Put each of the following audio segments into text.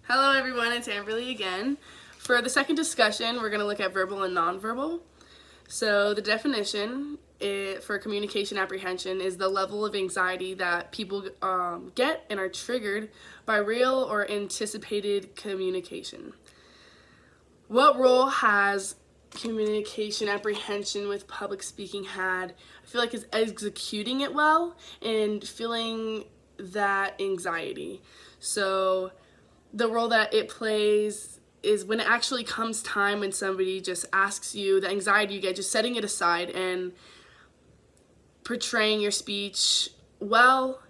Hello everyone, it's AmberLea again. For the second discussion, we're going to look at verbal and nonverbal. So the definition for communication apprehension is the level of anxiety that people get and are triggered by real or anticipated communication. What role has communication apprehension with public speaking had? I feel like it's executing it well and feeling that anxiety. So the role that it plays is when it actually comes time when somebody just asks you, the anxiety you get, just setting it aside and portraying your speech well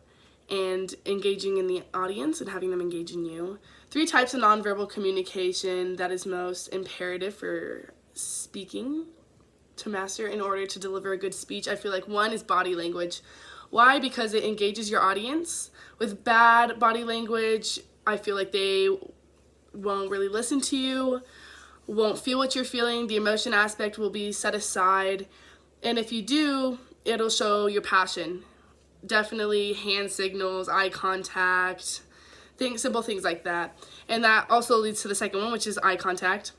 and engaging in the audience and having them engage in you. 3 types of nonverbal communication that is most imperative for speaking to master in order to deliver a good speech. I feel like 1 is body language. Why? Because it engages your audience. With bad body language, I feel like they won't really listen to you, won't feel what you're feeling. The emotion aspect will be set aside. And if you do, it'll show your passion. Definitely hand signals, eye contact, simple things like that. And that also leads to the second one, which is eye contact.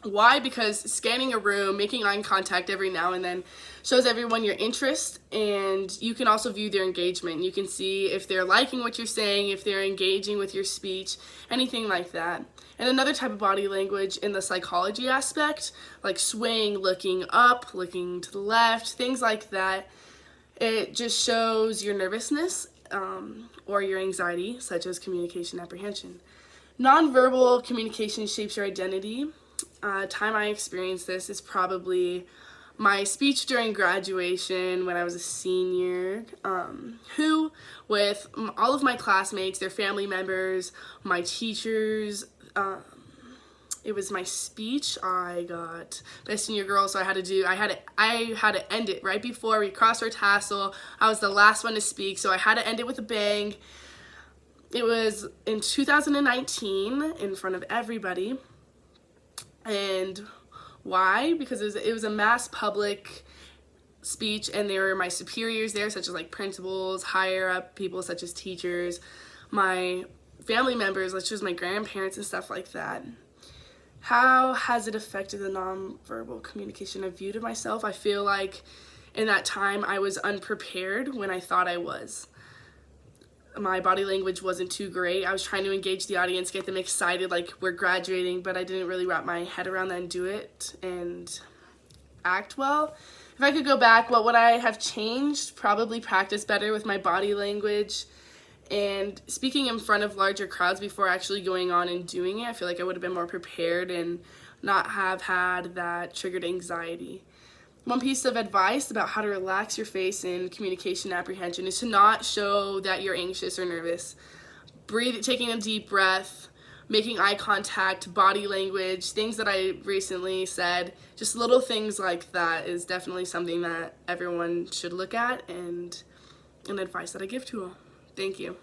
Why? Because scanning a room, making eye contact every now and then shows everyone your interest, and you can also view their engagement. You can see if they're liking what you're saying, if they're engaging with your speech, anything like that. And another type of body language in the psychology aspect, like swaying, looking up, looking to the left, things like that. It just shows your nervousness or your anxiety, such as communication apprehension. Nonverbal communication shapes your identity. Time I experienced this is probably my speech during graduation when I was a senior, who with all of my classmates, their family members, my teachers, it was my speech. I got best senior girl, so I had to end it right before we crossed our tassel. I was the last one to speak, so I had to end it with a bang. It was in 2019 in front of everybody. And why? Because it was a mass public speech, and there were my superiors there, such as like principals, higher up people such as teachers, my family members, such as my grandparents and stuff like that. How has it affected the nonverbal communication I've viewed of myself? I feel like in that time I was unprepared when I thought I was. My body language wasn't too great. I was trying to engage the audience, get them excited like we're graduating, but I didn't really wrap my head around that and do it and act well. If I could go back, what would I have changed? Probably practice better with my body language and speaking in front of larger crowds before actually going on and doing it. I feel like I would have been more prepared and not have had that triggered anxiety. One piece of advice about how to relax your face in communication apprehension is to not show that you're anxious or nervous. Taking a deep breath, making eye contact, body language, things that I recently said, just little things like that is definitely something that everyone should look at and an advice that I give to them. Thank you.